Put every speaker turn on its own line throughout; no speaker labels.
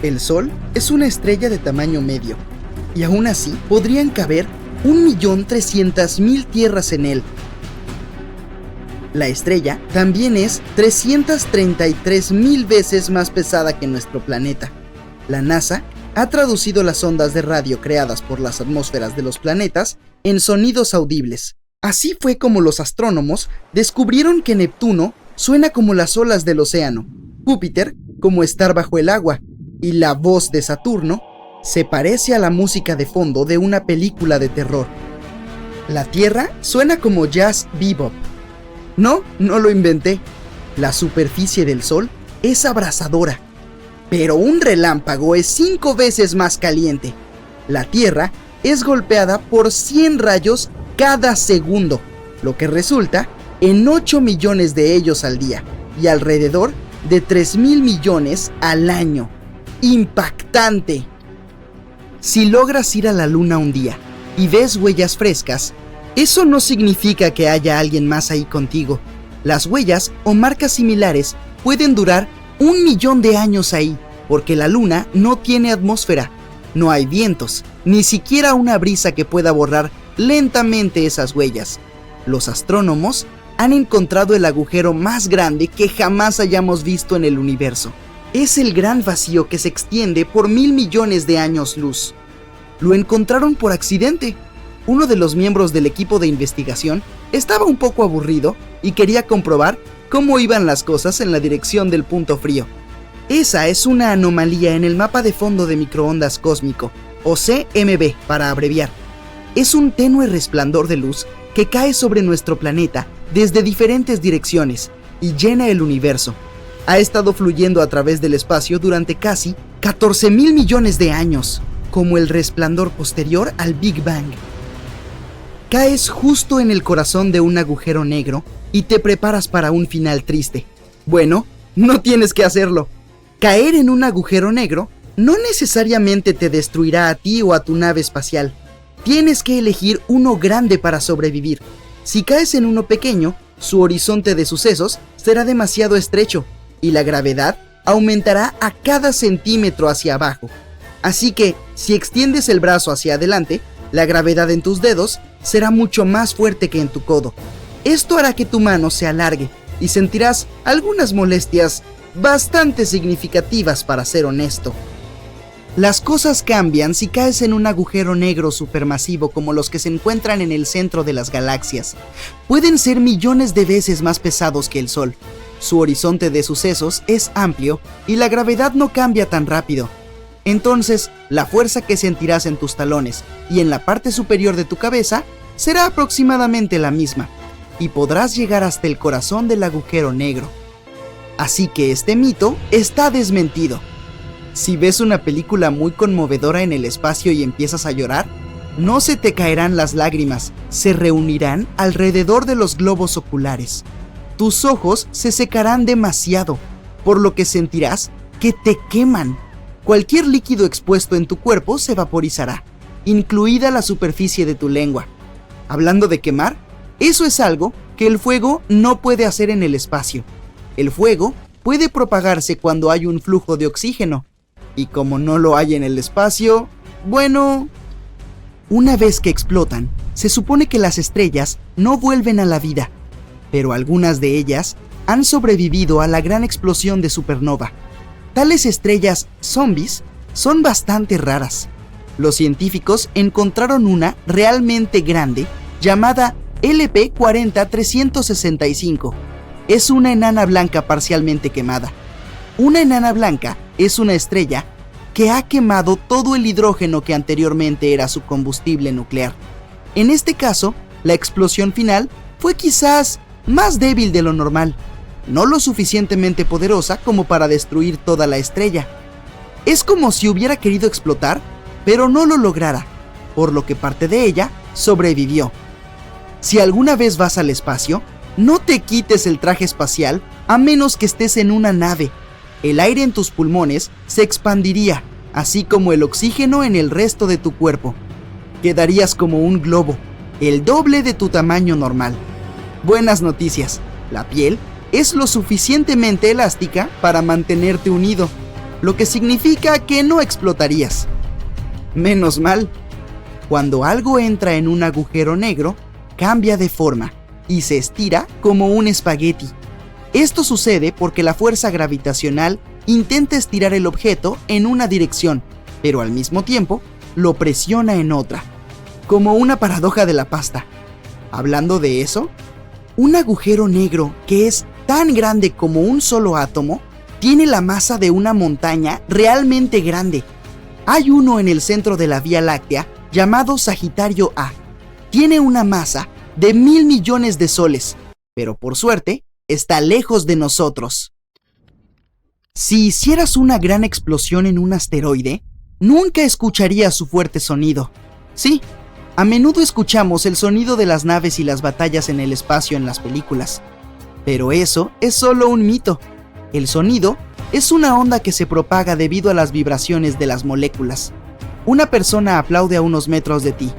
El Sol es una estrella de tamaño medio, y aún así podrían caber 1.300.000 tierras en él. La estrella también es 333.000 veces más pesada que nuestro planeta. La NASA ha traducido las ondas de radio creadas por las atmósferas de los planetas en sonidos audibles. Así fue como los astrónomos descubrieron que Neptuno suena como las olas del océano, Júpiter como estar bajo el agua, y la voz de Saturno se parece a la música de fondo de una película de terror. La Tierra suena como jazz bebop. No lo inventé. La superficie del Sol es abrasadora, pero un relámpago es 5 veces más caliente. La Tierra es golpeada por 100 rayos cada segundo, lo que resulta en 8 millones de ellos al día y alrededor de 3.000 millones al año. ¡Impactante! Si logras ir a la Luna un día y ves huellas frescas, eso no significa que haya alguien más ahí contigo. Las huellas o marcas similares pueden durar 1 millón de años ahí, porque la Luna no tiene atmósfera, no hay vientos, ni siquiera una brisa que pueda borrar lentamente esas huellas. Los astrónomos han encontrado el agujero más grande que jamás hayamos visto en el universo. Es el gran vacío que se extiende por 1.000 millones de años luz. Lo encontraron por accidente. Uno de los miembros del equipo de investigación estaba un poco aburrido y quería comprobar cómo iban las cosas en la dirección del punto frío. Esa es una anomalía en el mapa de fondo de microondas cósmico, o CMB para abreviar. Es un tenue resplandor de luz que cae sobre nuestro planeta desde diferentes direcciones y llena el universo. Ha estado fluyendo a través del espacio durante casi 14.000 millones de años, como el resplandor posterior al Big Bang. Caes justo en el corazón de un agujero negro y te preparas para un final triste. Bueno, no tienes que hacerlo. Caer en un agujero negro no necesariamente te destruirá a ti o a tu nave espacial. Tienes que elegir uno grande para sobrevivir. Si caes en uno pequeño, su horizonte de sucesos será demasiado estrecho y la gravedad aumentará a cada centímetro hacia abajo. Así que, si extiendes el brazo hacia adelante, la gravedad en tus dedos será mucho más fuerte que en tu codo. Esto hará que tu mano se alargue y sentirás algunas molestias bastante significativas, para ser honesto. Las cosas cambian si caes en un agujero negro supermasivo como los que se encuentran en el centro de las galaxias. Pueden ser millones de veces más pesados que el Sol. Su horizonte de sucesos es amplio y la gravedad no cambia tan rápido. Entonces, la fuerza que sentirás en tus talones y en la parte superior de tu cabeza será aproximadamente la misma, y podrás llegar hasta el corazón del agujero negro. Así que este mito está desmentido. Si ves una película muy conmovedora en el espacio y empiezas a llorar, no se te caerán las lágrimas, se reunirán alrededor de los globos oculares. Tus ojos se secarán demasiado, por lo que sentirás que te queman. Cualquier líquido expuesto en tu cuerpo se vaporizará, incluida la superficie de tu lengua. Hablando de quemar, eso es algo que el fuego no puede hacer en el espacio. El fuego puede propagarse cuando hay un flujo de oxígeno, y como no lo hay en el espacio, bueno, una vez que explotan, se supone que las estrellas no vuelven a la vida, pero algunas de ellas han sobrevivido a la gran explosión de supernova. Tales estrellas zombies son bastante raras. Los científicos encontraron una realmente grande llamada LP40-365. Es una enana blanca parcialmente quemada. Una enana blanca es una estrella que ha quemado todo el hidrógeno que anteriormente era su combustible nuclear. En este caso, la explosión final fue quizás más débil de lo normal, no lo suficientemente poderosa como para destruir toda la estrella. Es como si hubiera querido explotar, pero no lo lograra, por lo que parte de ella sobrevivió. Si alguna vez vas al espacio, no te quites el traje espacial a menos que estés en una nave. El aire en tus pulmones se expandiría, así como el oxígeno en el resto de tu cuerpo. Quedarías como un globo, el doble de tu tamaño normal. Buenas noticias, la piel es lo suficientemente elástica para mantenerte unido. lo que significa que no explotarías. Menos mal, cuando algo entra en un agujero negro, cambia de forma y se estira como un espagueti. Esto sucede porque la fuerza gravitacional intenta estirar el objeto en una dirección, pero al mismo tiempo lo presiona en otra, como una paradoja de la pasta. Hablando de eso, un agujero negro que es tan grande como un solo átomo tiene la masa de una montaña realmente grande. Hay uno en el centro de la Vía Láctea llamado Sagitario A. Tiene una masa de 1.000 millones de soles, pero por suerte está lejos de nosotros. Si hicieras una gran explosión en un asteroide, nunca escucharías su fuerte sonido. Sí, a menudo escuchamos el sonido de las naves y las batallas en el espacio en las películas. Pero eso es solo un mito. El sonido es una onda que se propaga debido a las vibraciones de las moléculas. Una persona aplaude a unos metros de ti.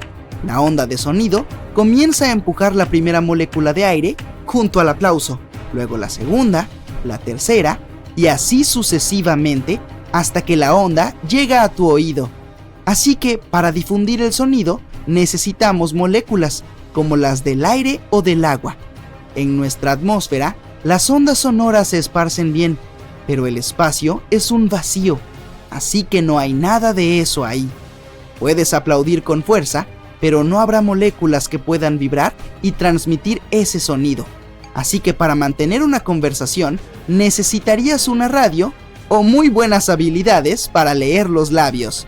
La onda de sonido comienza a empujar la primera molécula de aire junto al aplauso, luego la segunda, la tercera, y así sucesivamente hasta que la onda llega a tu oído. Así que, para difundir el sonido, necesitamos moléculas, como las del aire o del agua. En nuestra atmósfera, las ondas sonoras se esparcen bien, pero el espacio es un vacío, así que no hay nada de eso ahí. Puedes aplaudir con fuerza, pero no habrá moléculas que puedan vibrar y transmitir ese sonido. Así que para mantener una conversación, necesitarías una radio o muy buenas habilidades para leer los labios.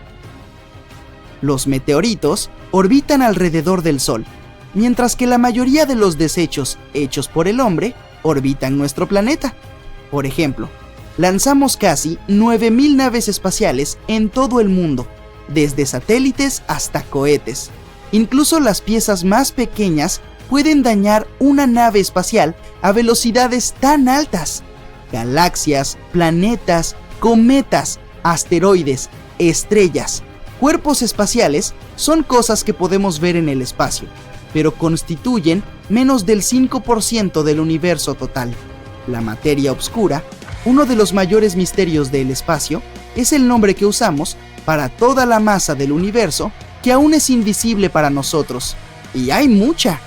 Los meteoritos orbitan alrededor del Sol, mientras que la mayoría de los desechos hechos por el hombre orbitan nuestro planeta. Por ejemplo, lanzamos casi 9.000 naves espaciales en todo el mundo, desde satélites hasta cohetes. Incluso las piezas más pequeñas pueden dañar una nave espacial a velocidades tan altas. Galaxias, planetas, cometas, asteroides, estrellas, cuerpos espaciales son cosas que podemos ver en el espacio, pero constituyen menos del 5% del universo total. La materia oscura, uno de los mayores misterios del espacio, es el nombre que usamos para toda la masa del universo que aún es invisible para nosotros. Y hay mucha.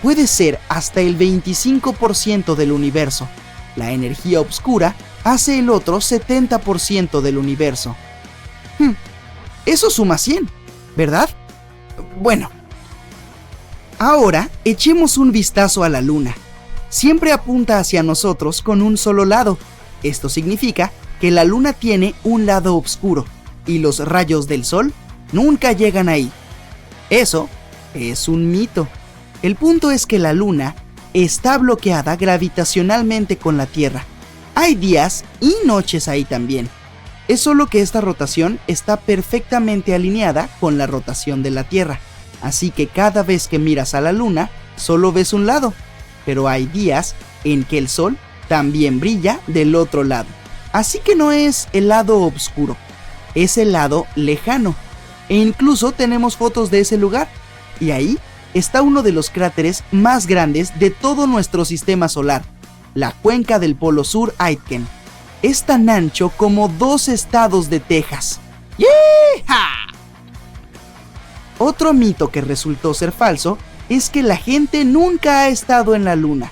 Puede ser hasta el 25% del universo. La energía oscura hace el otro 70% del universo. Eso suma 100, ¿verdad? Bueno. Ahora echemos un vistazo a la Luna. Siempre apunta hacia nosotros con un solo lado. Esto significa que la Luna tiene un lado oscuro y los rayos del Sol nunca llegan ahí. Eso es un mito. El punto es que la Luna está bloqueada gravitacionalmente con la Tierra. Hay días y noches ahí también. Es solo que esta rotación está perfectamente alineada con la rotación de la Tierra. Así que cada vez que miras a la Luna, solo ves un lado. Pero hay días en que el Sol también brilla del otro lado. Así que no es el lado oscuro, es el lado lejano. E incluso tenemos fotos de ese lugar. Y ahí está uno de los cráteres más grandes de todo nuestro sistema solar, la cuenca del Polo Sur Aitken. Es tan ancho como 2 estados de Texas. ¡Yeeha! Otro mito que resultó ser falso es que la gente nunca ha estado en la Luna.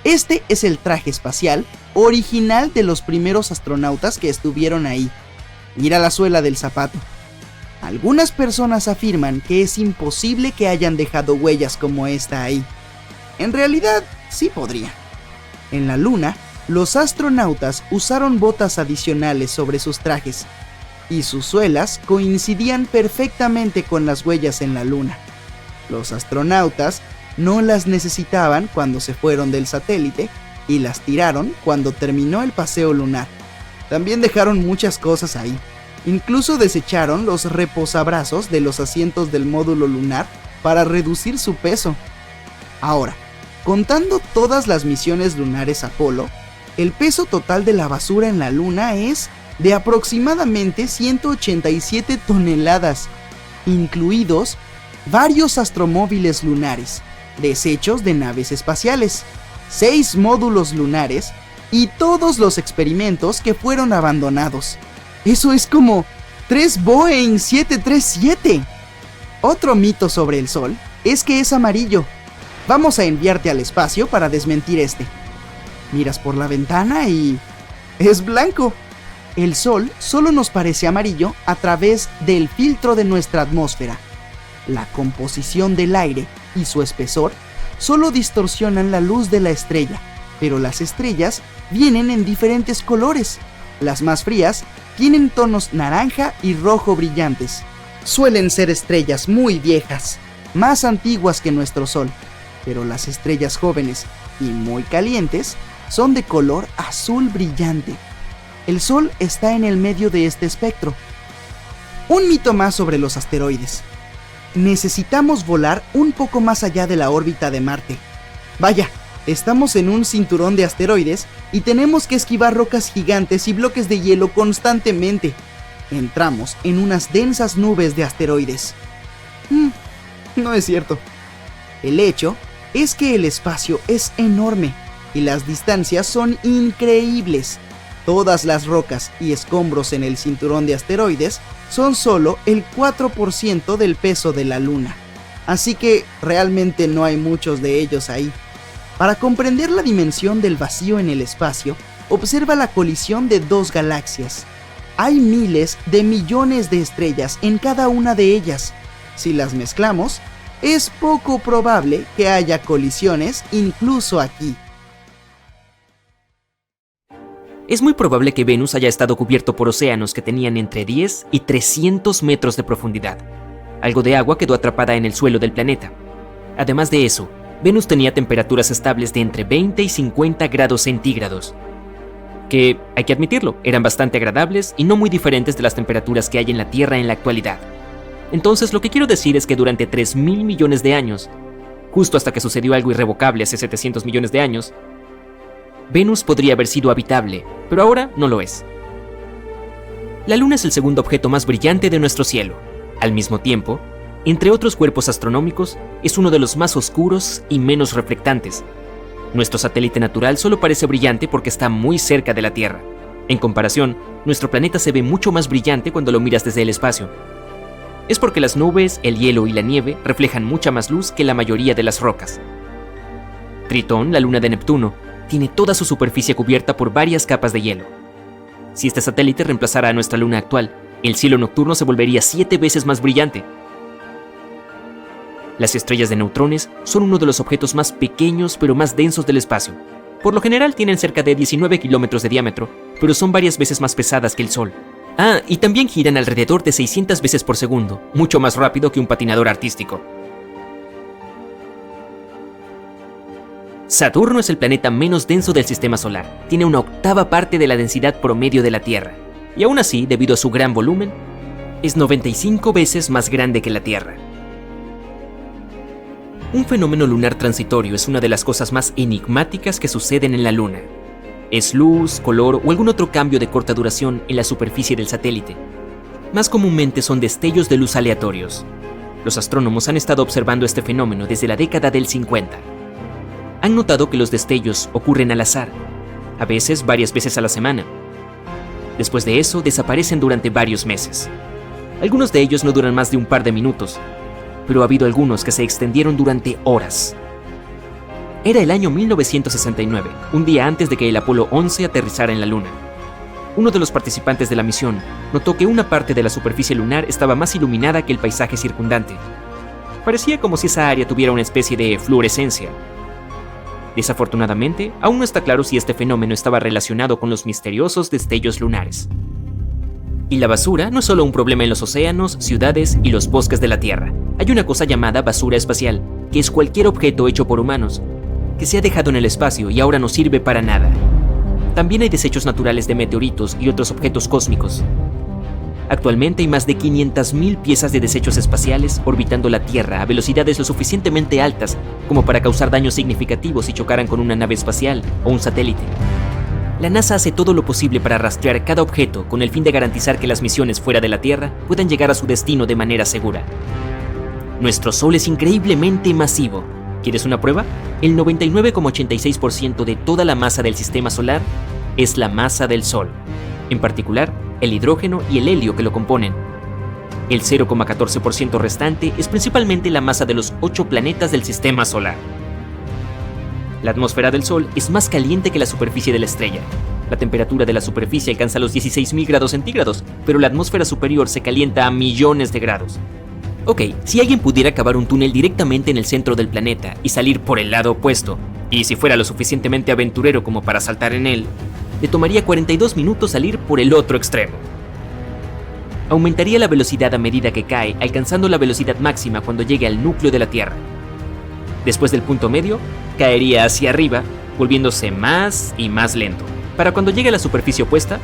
Este es el traje espacial original de los primeros astronautas que estuvieron ahí. Mira la suela del zapato. Algunas personas afirman que es imposible que hayan dejado huellas como esta ahí. En realidad, sí podría. En la Luna, los astronautas usaron botas adicionales sobre sus trajes, y sus suelas coincidían perfectamente con las huellas en la Luna. Los astronautas no las necesitaban cuando se fueron del satélite y las tiraron cuando terminó el paseo lunar. También dejaron muchas cosas ahí. Incluso desecharon los reposabrazos de los asientos del módulo lunar para reducir su peso. Ahora, contando todas las misiones lunares Apolo, el peso total de la basura en la Luna es de aproximadamente 187 toneladas, incluidos varios astromóviles lunares, desechos de naves espaciales, 6 módulos lunares y todos los experimentos que fueron abandonados. Eso es como 3 Boeing 737. Otro mito sobre el Sol es que es amarillo. Vamos a enviarte al espacio para desmentir este. Miras por la ventana y es blanco. El Sol solo nos parece amarillo a través del filtro de nuestra atmósfera. La composición del aire y su espesor solo distorsionan la luz de la estrella, pero las estrellas vienen en diferentes colores. Las más frías tienen tonos naranja y rojo brillantes. Suelen ser estrellas muy viejas, más antiguas que nuestro Sol, pero las estrellas jóvenes y muy calientes son de color azul brillante. El Sol está en el medio de este espectro. Un mito más sobre los asteroides. Necesitamos volar un poco más allá de la órbita de Marte. Vaya, estamos en un cinturón de asteroides y tenemos que esquivar rocas gigantes y bloques de hielo constantemente. Entramos en unas densas nubes de asteroides. No es cierto. El hecho es que el espacio es enorme y las distancias son increíbles. Todas las rocas y escombros en el cinturón de asteroides son solo el 4% del peso de la Luna. Así que realmente no hay muchos de ellos ahí. Para comprender la dimensión del vacío en el espacio, observa la colisión de dos galaxias. Hay miles de millones de estrellas en cada una de ellas. Si las mezclamos, es poco probable que haya colisiones incluso aquí.
Es muy probable que Venus haya estado cubierto por océanos que tenían entre 10 y 300 metros de profundidad. Algo de agua quedó atrapada en el suelo del planeta. Además de eso, Venus tenía temperaturas estables de entre 20 y 50 grados centígrados, que, hay que admitirlo, eran bastante agradables y no muy diferentes de las temperaturas que hay en la Tierra en la actualidad. Entonces, lo que quiero decir es que durante 3.000 millones de años, justo hasta que sucedió algo irrevocable hace 700 millones de años, Venus podría haber sido habitable, pero ahora no lo es. La Luna es el segundo objeto más brillante de nuestro cielo. Al mismo tiempo, entre otros cuerpos astronómicos, es uno de los más oscuros y menos reflectantes. Nuestro satélite natural solo parece brillante porque está muy cerca de la Tierra. En comparación, nuestro planeta se ve mucho más brillante cuando lo miras desde el espacio. Es porque las nubes, el hielo y la nieve reflejan mucha más luz que la mayoría de las rocas. Tritón, la luna de Neptuno, tiene toda su superficie cubierta por varias capas de hielo. Si este satélite reemplazara a nuestra luna actual, el cielo nocturno se volvería 7 veces más brillante. Las estrellas de neutrones son uno de los objetos más pequeños pero más densos del espacio. Por lo general tienen cerca de 19 kilómetros de diámetro, pero son varias veces más pesadas que el Sol. Y también giran alrededor de 600 veces por segundo, mucho más rápido que un patinador artístico. Saturno es el planeta menos denso del sistema solar. Tiene una octava parte de la densidad promedio de la Tierra. Y aún así, debido a su gran volumen, es 95 veces más grande que la Tierra. Un fenómeno lunar transitorio es una de las cosas más enigmáticas que suceden en la Luna. Es luz, color o algún otro cambio de corta duración en la superficie del satélite. Más comúnmente son destellos de luz aleatorios. Los astrónomos han estado observando este fenómeno desde la década del 50. Han notado que los destellos ocurren al azar, a veces varias veces a la semana. Después de eso, desaparecen durante varios meses. Algunos de ellos no duran más de un par de minutos, pero ha habido algunos que se extendieron durante horas. Era el año 1969, un día antes de que el Apolo 11 aterrizara en la Luna. Uno de los participantes de la misión notó que una parte de la superficie lunar estaba más iluminada que el paisaje circundante. Parecía como si esa área tuviera una especie de fluorescencia. Desafortunadamente, aún no está claro si este fenómeno estaba relacionado con los misteriosos destellos lunares. Y la basura no es solo un problema en los océanos, ciudades y los bosques de la Tierra. Hay una cosa llamada basura espacial, que es cualquier objeto hecho por humanos, que se ha dejado en el espacio y ahora no sirve para nada. También hay desechos naturales de meteoritos y otros objetos cósmicos. Actualmente hay más de 500.000 piezas de desechos espaciales orbitando la Tierra a velocidades lo suficientemente altas como para causar daños significativos si chocaran con una nave espacial o un satélite. La NASA hace todo lo posible para rastrear cada objeto con el fin de garantizar que las misiones fuera de la Tierra puedan llegar a su destino de manera segura. Nuestro Sol es increíblemente masivo. ¿Quieres una prueba? El 99,86% de toda la masa del sistema solar es la masa del Sol. en particular el hidrógeno y el helio que lo componen. El 0,14% restante es principalmente la masa de los 8 planetas del sistema solar. La atmósfera del Sol es más caliente que la superficie de la estrella. La temperatura de la superficie alcanza los 16.000 grados centígrados, pero la atmósfera superior se calienta a millones de grados. Ok, si alguien pudiera cavar un túnel directamente en el centro del planeta y salir por el lado opuesto, y si fuera lo suficientemente aventurero como para saltar en él, le tomaría 42 minutos salir por el otro extremo. Aumentaría la velocidad a medida que cae, alcanzando la velocidad máxima cuando llegue al núcleo de la Tierra. Después del punto medio, caería hacia arriba, volviéndose más y más lento. Para cuando llegue a la superficie opuesta,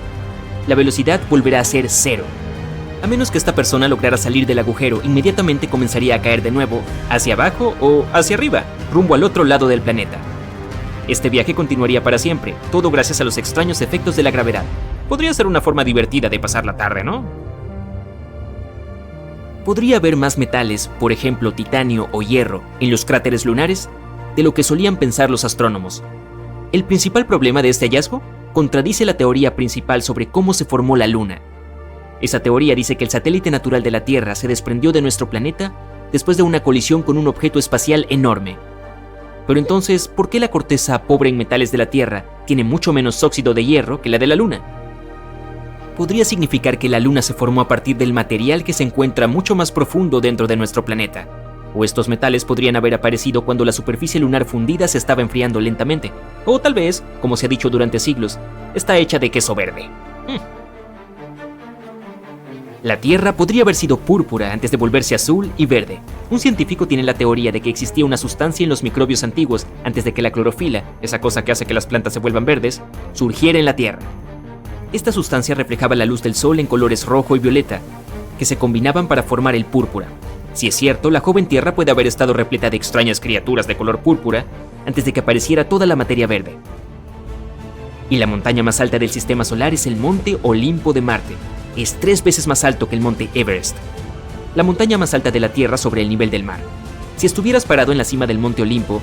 la velocidad volverá a ser 0. A menos que esta persona lograra salir del agujero, inmediatamente comenzaría a caer de nuevo, hacia abajo o hacia arriba, rumbo al otro lado del planeta. Este viaje continuaría para siempre, todo gracias a los extraños efectos de la gravedad. Podría ser una forma divertida de pasar la tarde, ¿no? Podría haber más metales, por ejemplo titanio o hierro, en los cráteres lunares de lo que solían pensar los astrónomos. El principal problema de este hallazgo contradice la teoría principal sobre cómo se formó la Luna. Esa teoría dice que el satélite natural de la Tierra se desprendió de nuestro planeta después de una colisión con un objeto espacial enorme. Pero entonces, ¿por qué la corteza pobre en metales de la Tierra tiene mucho menos óxido de hierro que la de la Luna? Podría significar que la Luna se formó a partir del material que se encuentra mucho más profundo dentro de nuestro planeta. O estos metales podrían haber aparecido cuando la superficie lunar fundida se estaba enfriando lentamente. O tal vez, como se ha dicho durante siglos, está hecha de queso verde. La Tierra podría haber sido púrpura antes de volverse azul y verde. Un científico tiene la teoría de que existía una sustancia en los microbios antiguos antes de que la clorofila, esa cosa que hace que las plantas se vuelvan verdes, surgiera en la Tierra. Esta sustancia reflejaba la luz del sol en colores rojo y violeta, que se combinaban para formar el púrpura. Si es cierto, la joven Tierra puede haber estado repleta de extrañas criaturas de color púrpura antes de que apareciera toda la materia verde. Y la montaña más alta del sistema solar es el Monte Olimpo de Marte. Es 3 veces más alto que el Monte Everest, la montaña más alta de la Tierra sobre el nivel del mar. Si estuvieras parado en la cima del Monte Olimpo,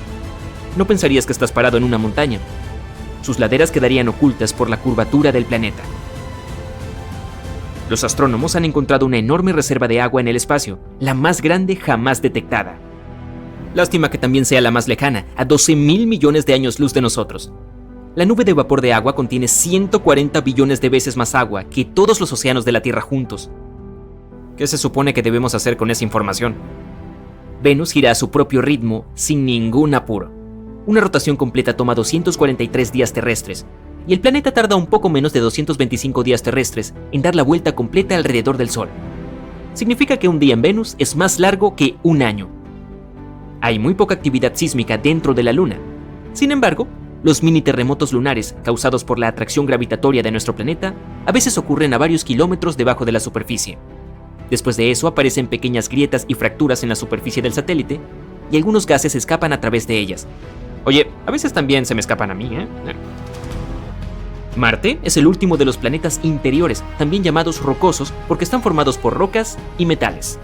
no pensarías que estás parado en una montaña. Sus laderas quedarían ocultas por la curvatura del planeta. Los astrónomos han encontrado una enorme reserva de agua en el espacio, la más grande jamás detectada. Lástima que también sea la más lejana, a 12.000 millones de años luz de nosotros. La nube de vapor de agua contiene 140 billones de veces más agua que todos los océanos de la Tierra juntos. ¿Qué se supone que debemos hacer con esa información? Venus gira a su propio ritmo sin ningún apuro. Una rotación completa toma 243 días terrestres, y el planeta tarda un poco menos de 225 días terrestres en dar la vuelta completa alrededor del Sol. Significa que un día en Venus es más largo que un año. Hay muy poca actividad sísmica dentro de la Luna. Sin embargo, los mini terremotos lunares, causados por la atracción gravitatoria de nuestro planeta, a veces ocurren a varios kilómetros debajo de la superficie. Después de eso aparecen pequeñas grietas y fracturas en la superficie del satélite, y algunos gases escapan a través de ellas. Oye, a veces también se me escapan a mí, ¿eh? Marte es el último de los planetas interiores, también llamados rocosos porque están formados por rocas y metales.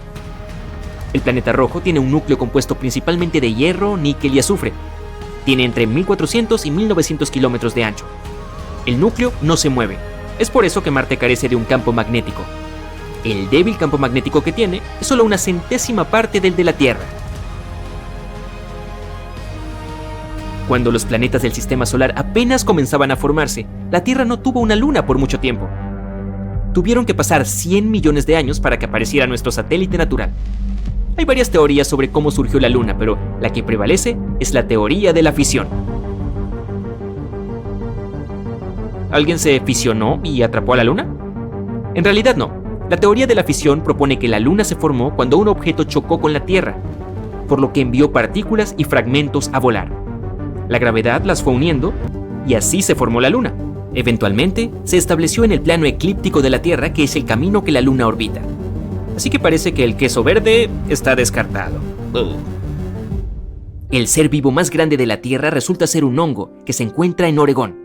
El planeta rojo tiene un núcleo compuesto principalmente de hierro, níquel y azufre. Tiene entre 1.400 y 1.900 kilómetros de ancho. El núcleo no se mueve. Es por eso que Marte carece de un campo magnético. El débil campo magnético que tiene es solo una centésima parte del de la Tierra. Cuando los planetas del sistema solar apenas comenzaban a formarse, la Tierra no tuvo una luna por mucho tiempo. Tuvieron que pasar 100 millones de años para que apareciera nuestro satélite natural. Hay varias teorías sobre cómo surgió la Luna, pero la que prevalece es la teoría de la fisión. ¿Alguien se fisionó y atrapó a la Luna? En realidad no. La teoría de la fisión propone que la Luna se formó cuando un objeto chocó con la Tierra, por lo que envió partículas y fragmentos a volar. La gravedad las fue uniendo y así se formó la Luna. Eventualmente, se estableció en el plano eclíptico de la Tierra, que es el camino que la Luna orbita. Así que parece que el queso verde está descartado. El ser vivo más grande de la Tierra resulta ser un hongo que se encuentra en Oregón.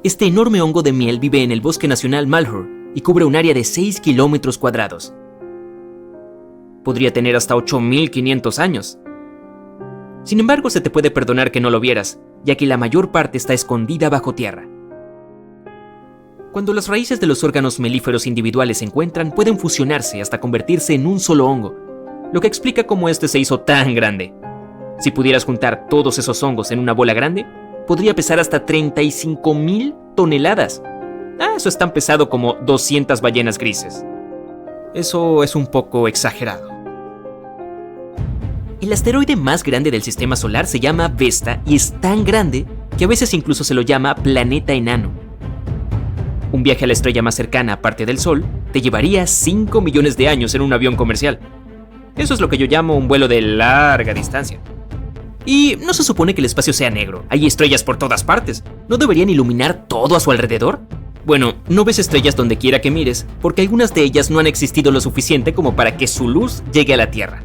Este enorme hongo de miel vive en el Bosque Nacional Malheur y cubre un área de 6 kilómetros cuadrados. Podría tener hasta 8.500 años. Sin embargo, se te puede perdonar que no lo vieras, ya que la mayor parte está escondida bajo tierra. Cuando las raíces de los órganos melíferos individuales se encuentran, pueden fusionarse hasta convertirse en un solo hongo, lo que explica cómo este se hizo tan grande. Si pudieras juntar todos esos hongos en una bola grande, podría pesar hasta 35,000 toneladas. Eso es tan pesado como 200 ballenas grises. Eso es un poco exagerado. El asteroide más grande del sistema solar se llama Vesta y es tan grande que a veces incluso se lo llama planeta enano. Un viaje a la estrella más cercana, aparte del Sol, te llevaría 5 millones de años en un avión comercial. Eso es lo que yo llamo un vuelo de larga distancia. Y no se supone que el espacio sea negro. Hay estrellas por todas partes. ¿No deberían iluminar todo a su alrededor? Bueno, no ves estrellas donde quiera que mires, porque algunas de ellas no han existido lo suficiente como para que su luz llegue a la Tierra.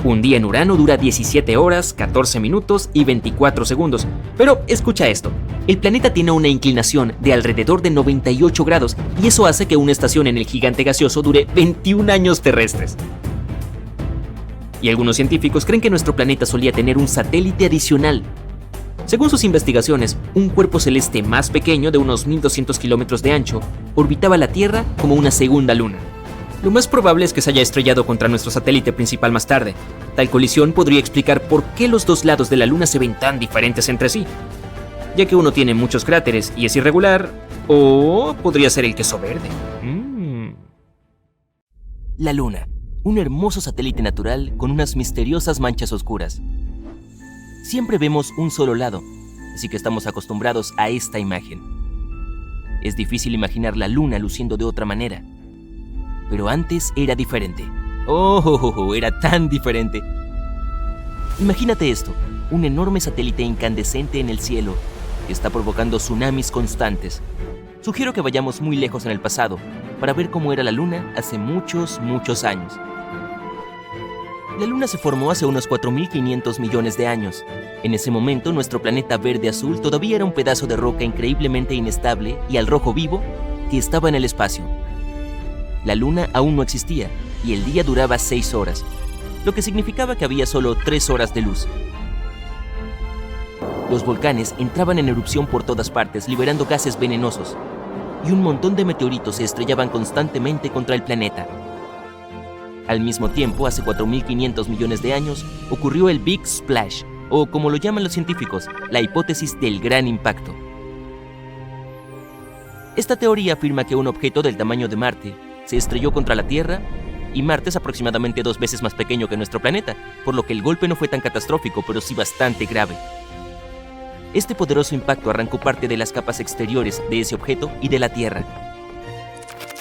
Un día en Urano dura 17 horas, 14 minutos y 24 segundos. Pero escucha esto, el planeta tiene una inclinación de alrededor de 98 grados y eso hace que una estación en el gigante gaseoso dure 21 años terrestres. Y algunos científicos creen que nuestro planeta solía tener un satélite adicional. Según sus investigaciones, un cuerpo celeste más pequeño de unos 1200 kilómetros de ancho orbitaba la Tierra como una segunda luna. Lo más probable es que se haya estrellado contra nuestro satélite principal más tarde. Tal colisión podría explicar por qué los dos lados de la Luna se ven tan diferentes entre sí, ya que uno tiene muchos cráteres y es irregular, o podría ser el queso verde.
La Luna, un hermoso satélite natural con unas misteriosas manchas oscuras. Siempre vemos un solo lado, así que estamos acostumbrados a esta imagen. Es difícil imaginar la Luna luciendo de otra manera. Pero antes era diferente. Era tan diferente. Imagínate esto, un enorme satélite incandescente en el cielo que está provocando tsunamis constantes. Sugiero que vayamos muy lejos en el pasado para ver cómo era la Luna hace muchos años. La Luna se formó hace unos 4.500 millones de años. En ese momento, nuestro planeta verde-azul todavía era un pedazo de roca increíblemente inestable y al rojo vivo que estaba en el espacio. La Luna aún no existía y el día duraba 6 horas, lo que significaba que había solo 3 horas de luz. Los volcanes entraban en erupción por todas partes, liberando gases venenosos, y un montón de meteoritos se estrellaban constantemente contra el planeta. Al mismo tiempo, hace 4.500 millones de años, ocurrió el Big Splash, o como lo llaman los científicos, la hipótesis del gran impacto. Esta teoría afirma que un objeto del tamaño de Marte se estrelló contra la Tierra, y Marte es aproximadamente 2 veces más pequeño que nuestro planeta, por lo que el golpe no fue tan catastrófico, pero sí bastante grave. Este poderoso impacto arrancó parte de las capas exteriores de ese objeto y de la Tierra.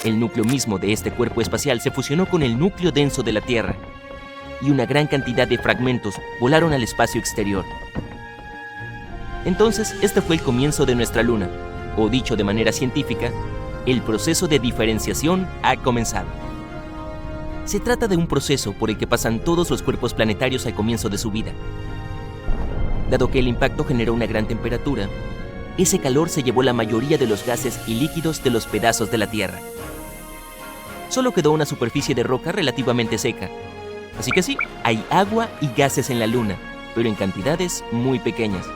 El núcleo mismo de este cuerpo espacial se fusionó con el núcleo denso de la Tierra, y una gran cantidad de fragmentos volaron al espacio exterior. Entonces, este fue el comienzo de nuestra Luna, o dicho de manera científica, el proceso de diferenciación ha comenzado. Se trata de un proceso por el que pasan todos los cuerpos planetarios al comienzo de su vida. Dado que el impacto generó una gran temperatura, ese calor se llevó la mayoría de los gases y líquidos de los pedazos de la Tierra. Solo quedó una superficie de roca relativamente seca. Así que sí, hay agua y gases en la Luna, pero en cantidades muy pequeñas.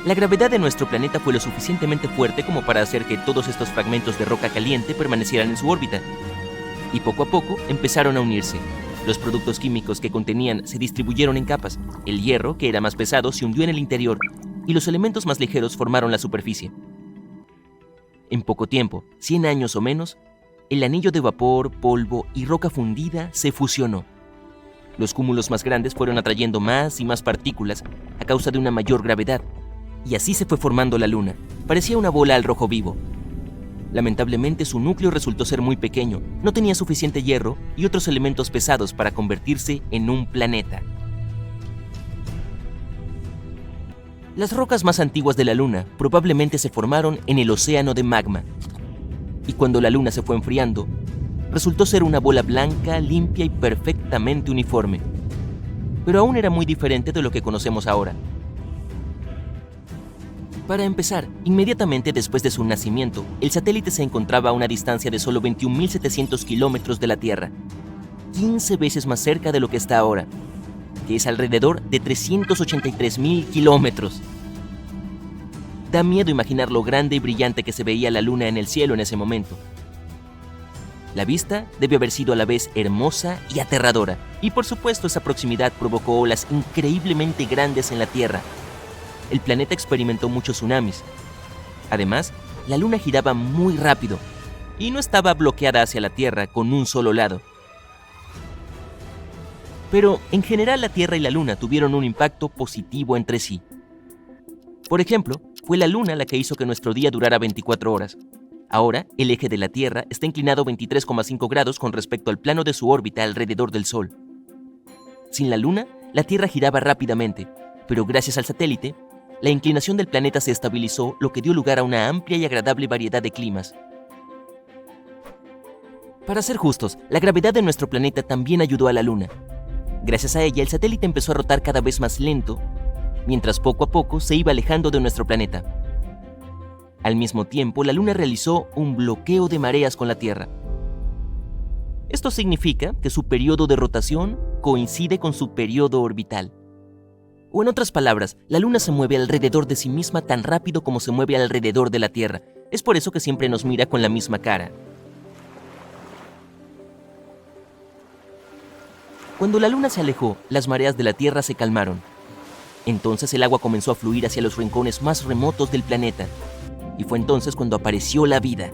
La gravedad de nuestro planeta fue lo suficientemente fuerte como para hacer que todos estos fragmentos de roca caliente permanecieran en su órbita. Y poco a poco empezaron a unirse. Los productos químicos que contenían se distribuyeron en capas. El hierro, que era más pesado, se hundió en el interior, y los elementos más ligeros formaron la superficie. En poco tiempo, 100 años o menos, el anillo de vapor, polvo y roca fundida se fusionó. Los cúmulos más grandes fueron atrayendo más y más partículas a causa de una mayor gravedad. Y así se fue formando la Luna. Parecía una bola al rojo vivo. Lamentablemente su núcleo resultó ser muy pequeño, no tenía suficiente hierro y otros elementos pesados para convertirse en un planeta. Las rocas más antiguas de la Luna probablemente se formaron en el océano de magma. Y cuando la Luna se fue enfriando, resultó ser una bola blanca, limpia y perfectamente uniforme. Pero aún era muy diferente de lo que conocemos ahora. Para empezar, inmediatamente después de su nacimiento, el satélite se encontraba a una distancia de solo 21.700 kilómetros de la Tierra, 15 veces más cerca de lo que está ahora, que es alrededor de 383.000 kilómetros. Da miedo imaginar lo grande y brillante que se veía la luna en el cielo en ese momento. La vista debe haber sido a la vez hermosa y aterradora, y por supuesto esa proximidad provocó olas increíblemente grandes en la Tierra. El planeta experimentó muchos tsunamis. Además, la luna giraba muy rápido y no estaba bloqueada hacia la Tierra con un solo lado. Pero en general la Tierra y la luna tuvieron un impacto positivo entre sí. Por ejemplo, fue la luna la que hizo que nuestro día durara 24 horas. Ahora, el eje de la Tierra está inclinado 23,5 grados con respecto al plano de su órbita alrededor del Sol. Sin la luna, la Tierra giraba rápidamente, pero gracias al satélite, la inclinación del planeta se estabilizó, lo que dio lugar a una amplia y agradable variedad de climas. Para ser justos, la gravedad de nuestro planeta también ayudó a la luna. Gracias a ella, el satélite empezó a rotar cada vez más lento, mientras poco a poco se iba alejando de nuestro planeta. Al mismo tiempo, la Luna realizó un bloqueo de mareas con la Tierra. Esto significa que su periodo de rotación coincide con su periodo orbital. O en otras palabras, la Luna se mueve alrededor de sí misma tan rápido como se mueve alrededor de la Tierra. Es por eso que siempre nos mira con la misma cara. Cuando la Luna se alejó, las mareas de la Tierra se calmaron. Entonces el agua comenzó a fluir hacia los rincones más remotos del planeta. Y fue entonces cuando apareció la vida.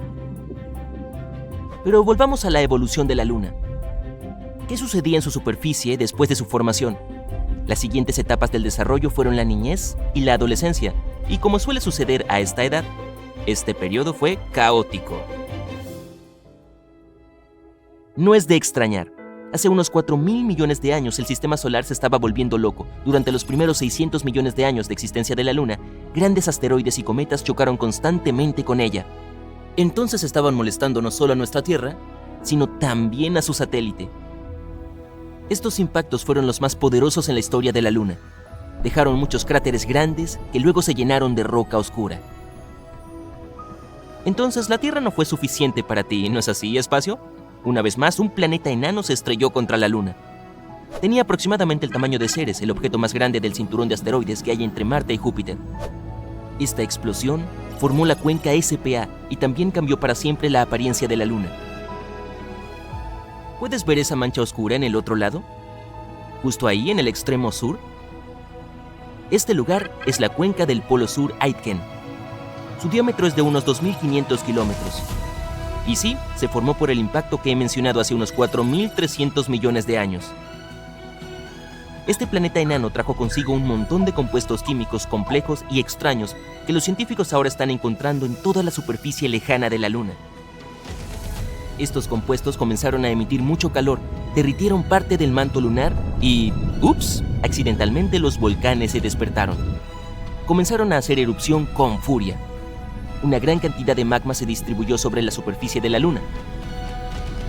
Pero volvamos a la evolución de la Luna. ¿Qué sucedía en su superficie después de su formación? Las siguientes etapas del desarrollo fueron la niñez y la adolescencia, y como suele suceder a esta edad, este periodo fue caótico. No es de extrañar. Hace unos 4.000 millones de años el sistema solar se estaba volviendo loco. Durante los primeros 600 millones de años de existencia de la Luna, grandes asteroides y cometas chocaron constantemente con ella. Entonces estaban molestando no solo a nuestra Tierra, sino también a su satélite. Estos impactos fueron los más poderosos en la historia de la Luna. Dejaron muchos cráteres grandes que luego se llenaron de roca oscura. Entonces la Tierra no fue suficiente para ti, ¿no es así, espacio? Una vez más, un planeta enano se estrelló contra la Luna. Tenía aproximadamente el tamaño de Ceres, el objeto más grande del cinturón de asteroides que hay entre Marte y Júpiter. Esta explosión formó la cuenca SPA y también cambió para siempre la apariencia de la Luna. ¿Puedes ver esa mancha oscura en el otro lado? Justo ahí, en el extremo sur. Este lugar es la cuenca del Polo Sur Aitken. Su diámetro es de unos 2.500 kilómetros. Y sí, se formó por el impacto que he mencionado hace unos 4.300 millones de años. Este planeta enano trajo consigo un montón de compuestos químicos complejos y extraños que los científicos ahora están encontrando en toda la superficie lejana de la Luna. Estos compuestos comenzaron a emitir mucho calor, derritieron parte del manto lunar y, ¡ups!, accidentalmente los volcanes se despertaron. Comenzaron a hacer erupción con furia. Una gran cantidad de magma se distribuyó sobre la superficie de la Luna.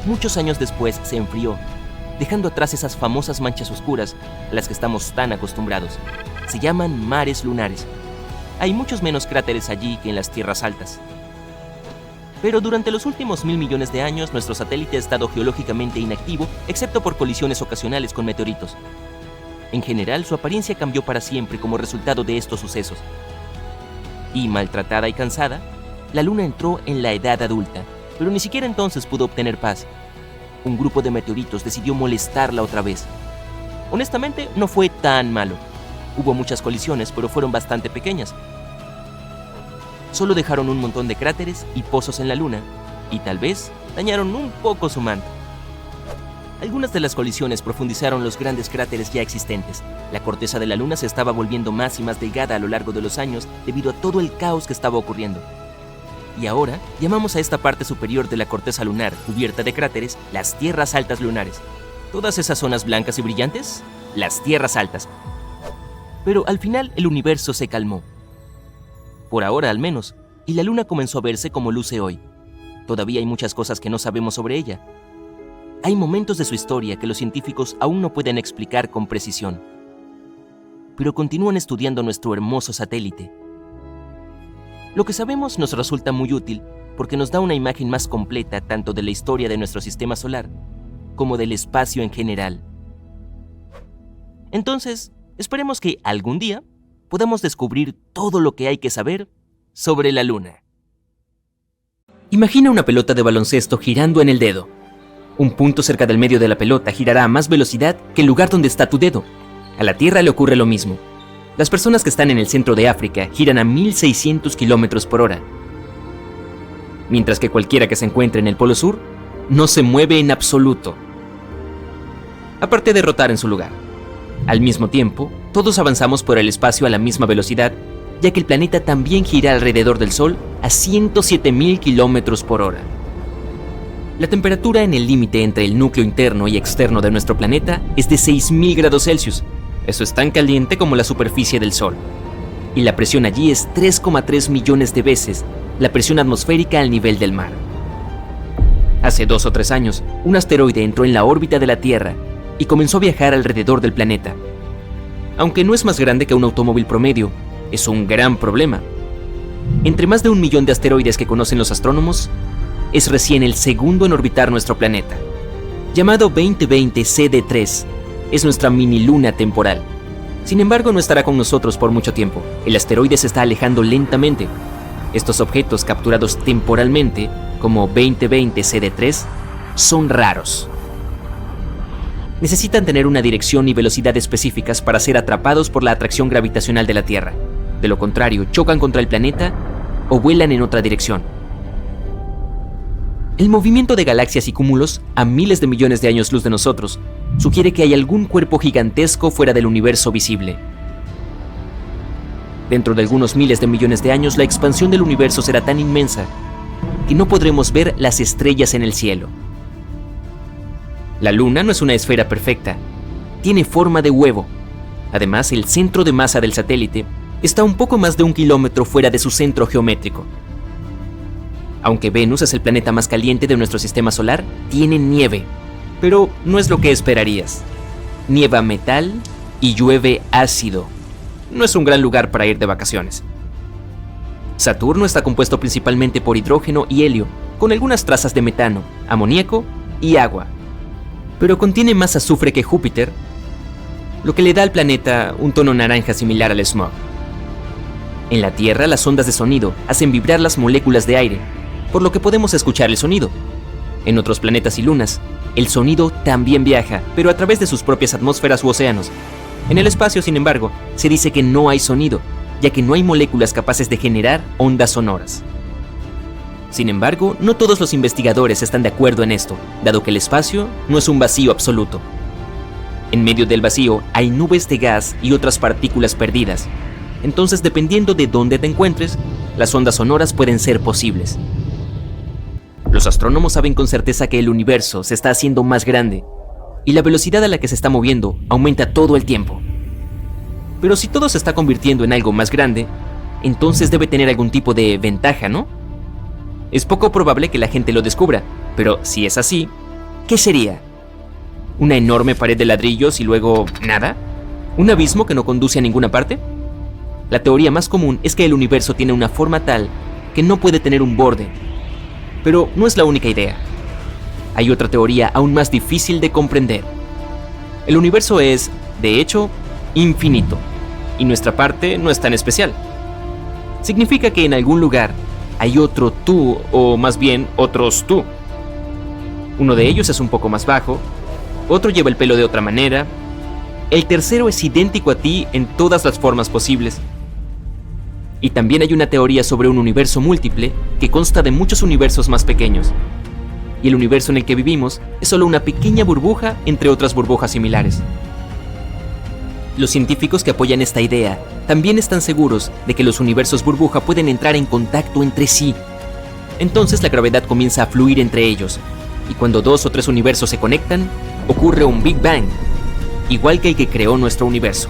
Muchos años después se enfrió, dejando atrás esas famosas manchas oscuras a las que estamos tan acostumbrados. Se llaman mares lunares. Hay muchos menos cráteres allí que en las tierras altas. Pero durante los últimos 1.000 millones de años, nuestro satélite ha estado geológicamente inactivo, excepto por colisiones ocasionales con meteoritos. En general, su apariencia cambió para siempre como resultado de estos sucesos. Y maltratada y cansada, la Luna entró en la edad adulta, pero ni siquiera entonces pudo obtener paz. Un grupo de meteoritos decidió molestarla otra vez. Honestamente, no fue tan malo. Hubo muchas colisiones, pero fueron bastante pequeñas. Solo dejaron un montón de cráteres y pozos en la Luna, y tal vez dañaron un poco su manto. Algunas de las colisiones profundizaron los grandes cráteres ya existentes. La corteza de la Luna se estaba volviendo más y más delgada a lo largo de los años debido a todo el caos que estaba ocurriendo. Y ahora llamamos a esta parte superior de la corteza lunar, cubierta de cráteres, las tierras altas lunares. Todas esas zonas blancas y brillantes, las tierras altas. Pero al final el universo se calmó. Por ahora al menos, y la Luna comenzó a verse como luce hoy. Todavía hay muchas cosas que no sabemos sobre ella. Hay momentos de su historia que los científicos aún no pueden explicar con precisión. Pero continúan estudiando nuestro hermoso satélite. Lo que sabemos nos resulta muy útil porque nos da una imagen más completa tanto de la historia de nuestro sistema solar como del espacio en general. Entonces, esperemos que algún día podamos descubrir todo lo que hay que saber sobre la Luna.
Imagina una pelota de baloncesto girando en el dedo. Un punto cerca del medio de la pelota girará a más velocidad que el lugar donde está tu dedo. A la Tierra le ocurre lo mismo. Las personas que están en el centro de África giran a 1600 kilómetros por hora, mientras que cualquiera que se encuentre en el Polo Sur no se mueve en absoluto, aparte de rotar en su lugar. Al mismo tiempo, todos avanzamos por el espacio a la misma velocidad, ya que el planeta también gira alrededor del Sol a 107.000 kilómetros por hora. La temperatura en el límite entre el núcleo interno y externo de nuestro planeta es de 6.000 grados Celsius. Eso es tan caliente como la superficie del Sol. Y la presión allí es 3,3 millones de veces la presión atmosférica al nivel del mar. Hace 2 o 3 años, un asteroide entró en la órbita de la Tierra y comenzó a viajar alrededor del planeta. Aunque no es más grande que un automóvil promedio, es un gran problema. Entre más de 1 millón de asteroides que conocen los astrónomos, es recién el segundo en orbitar nuestro planeta. Llamado 2020 CD3, es nuestra mini luna temporal. Sin embargo, no estará con nosotros por mucho tiempo. El asteroide se está alejando lentamente. Estos objetos capturados temporalmente, como 2020 CD3, son raros. Necesitan tener una dirección y velocidad específicas para ser atrapados por la atracción gravitacional de la Tierra. De lo contrario, chocan contra el planeta o vuelan en otra dirección. El movimiento de galaxias y cúmulos a miles de millones de años luz de nosotros sugiere que hay algún cuerpo gigantesco fuera del universo visible. Dentro de algunos miles de millones de años, la expansión del universo será tan inmensa que no podremos ver las estrellas en el cielo. La Luna no es una esfera perfecta, tiene forma de huevo. Además, el centro de masa del satélite está un poco más de 1 kilómetro fuera de su centro geométrico. Aunque Venus es el planeta más caliente de nuestro sistema solar, tiene nieve, pero no es lo que esperarías. Nieva metal y llueve ácido. No es un gran lugar para ir de vacaciones. Saturno está compuesto principalmente por hidrógeno y helio, con algunas trazas de metano, amoníaco y agua. Pero contiene más azufre que Júpiter, lo que le da al planeta un tono naranja similar al smog. En la Tierra, las ondas de sonido hacen vibrar las moléculas de aire, por lo que podemos escuchar el sonido. En otros planetas y lunas, el sonido también viaja, pero a través de sus propias atmósferas u océanos. En el espacio, sin embargo, se dice que no hay sonido, ya que no hay moléculas capaces de generar ondas sonoras. Sin embargo, no todos los investigadores están de acuerdo en esto, dado que el espacio no es un vacío absoluto. En medio del vacío hay nubes de gas y otras partículas perdidas. Entonces, dependiendo de dónde te encuentres, las ondas sonoras pueden ser posibles. Los astrónomos saben con certeza que el universo se está haciendo más grande y la velocidad a la que se está moviendo aumenta todo el tiempo. Pero si todo se está convirtiendo en algo más grande, entonces debe tener algún tipo de ventaja, ¿no? Es poco probable que la gente lo descubra, pero si es así, ¿qué sería? ¿Una enorme pared de ladrillos y luego nada? ¿Un abismo que no conduce a ninguna parte? La teoría más común es que el universo tiene una forma tal que no puede tener un borde. Pero no es la única idea. Hay otra teoría aún más difícil de comprender. El universo es, de hecho, infinito, y nuestra parte no es tan especial. Significa que en algún lugar hay otro tú, o más bien otros tú. Uno de ellos es un poco más bajo, otro lleva el pelo de otra manera, el tercero es idéntico a ti en todas las formas posibles. Y también hay una teoría sobre un universo múltiple que consta de muchos universos más pequeños. Y el universo en el que vivimos es solo una pequeña burbuja entre otras burbujas similares. Los científicos que apoyan esta idea también están seguros de que los universos burbuja pueden entrar en contacto entre sí. Entonces la gravedad comienza a fluir entre ellos, y cuando 2 o 3 universos se conectan, ocurre un Big Bang, igual que el que creó nuestro universo.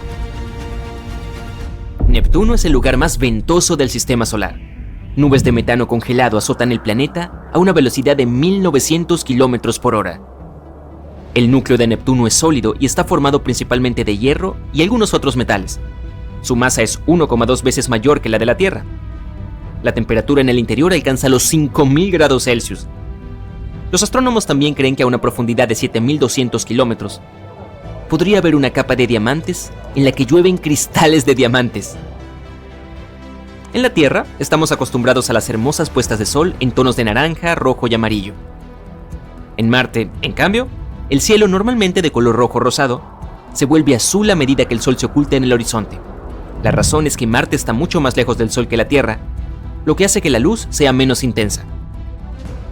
Neptuno es el lugar más ventoso del sistema solar. Nubes de metano congelado azotan el planeta a una velocidad de 1900 kilómetros por hora. El núcleo de Neptuno es sólido y está formado principalmente de hierro y algunos otros metales. Su masa es 1,2 veces mayor que la de la Tierra. La temperatura en el interior alcanza los 5000 grados Celsius. Los astrónomos también creen que a una profundidad de 7200 kilómetros podría haber una capa de diamantes en la que llueven cristales de diamantes. En la Tierra, estamos acostumbrados a las hermosas puestas de sol en tonos de naranja, rojo y amarillo. En Marte, en cambio, el cielo, normalmente de color rojo rosado, se vuelve azul a medida que el sol se oculta en el horizonte. La razón es que Marte está mucho más lejos del sol que la Tierra, lo que hace que la luz sea menos intensa.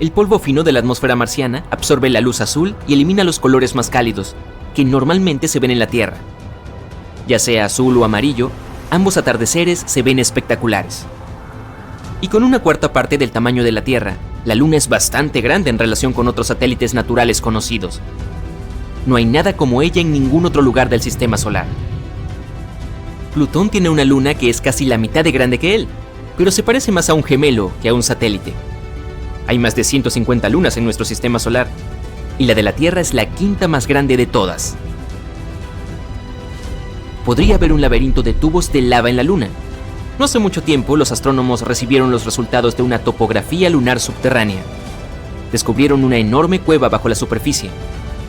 El polvo fino de la atmósfera marciana absorbe la luz azul y elimina los colores más cálidos, que normalmente se ven en la Tierra. Ya sea azul o amarillo, ambos atardeceres se ven espectaculares. Y con una cuarta parte del tamaño de la Tierra, la Luna es bastante grande en relación con otros satélites naturales conocidos. No hay nada como ella en ningún otro lugar del sistema solar. Plutón tiene una luna que es casi la mitad de grande que él, pero se parece más a un gemelo que a un satélite. Hay más de 150 lunas en nuestro sistema solar, y la de la Tierra es la quinta más grande de todas. Podría haber un laberinto de tubos de lava en la Luna. No hace mucho tiempo, los astrónomos recibieron los resultados de una topografía lunar subterránea. Descubrieron una enorme cueva bajo la superficie,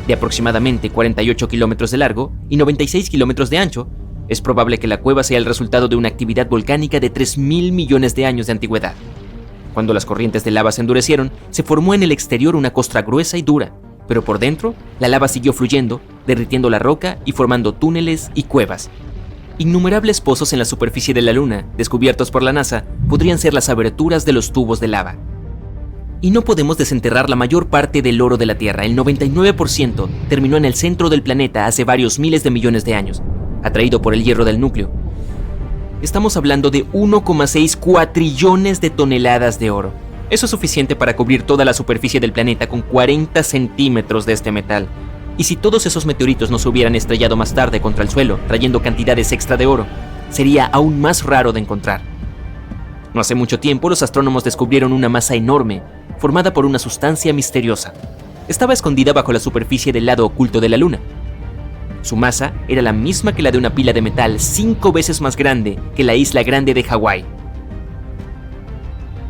de aproximadamente 48 kilómetros de largo y 96 kilómetros de ancho. Es probable que la cueva sea el resultado de una actividad volcánica de 3.000 millones de años de antigüedad. Cuando las corrientes de lava se endurecieron, se formó en el exterior una costra gruesa y dura, pero por dentro, la lava siguió fluyendo, derritiendo la roca y formando túneles y cuevas. Innumerables pozos en la superficie de la Luna, descubiertos por la NASA, podrían ser las aberturas de los tubos de lava. Y no podemos desenterrar la mayor parte del oro de la Tierra. El 99% terminó en el centro del planeta hace varios miles de millones de años, atraído por el hierro del núcleo. Estamos hablando de 1,6 cuatrillones de toneladas de oro. Eso es suficiente para cubrir toda la superficie del planeta con 40 centímetros de este metal. Y si todos esos meteoritos no se hubieran estrellado más tarde contra el suelo, trayendo cantidades extra de oro, sería aún más raro de encontrar. No hace mucho tiempo, los astrónomos descubrieron una masa enorme, formada por una sustancia misteriosa. Estaba escondida bajo la superficie del lado oculto de la Luna. Su masa era la misma que la de una pila de metal 5 veces más grande que la isla grande de Hawái.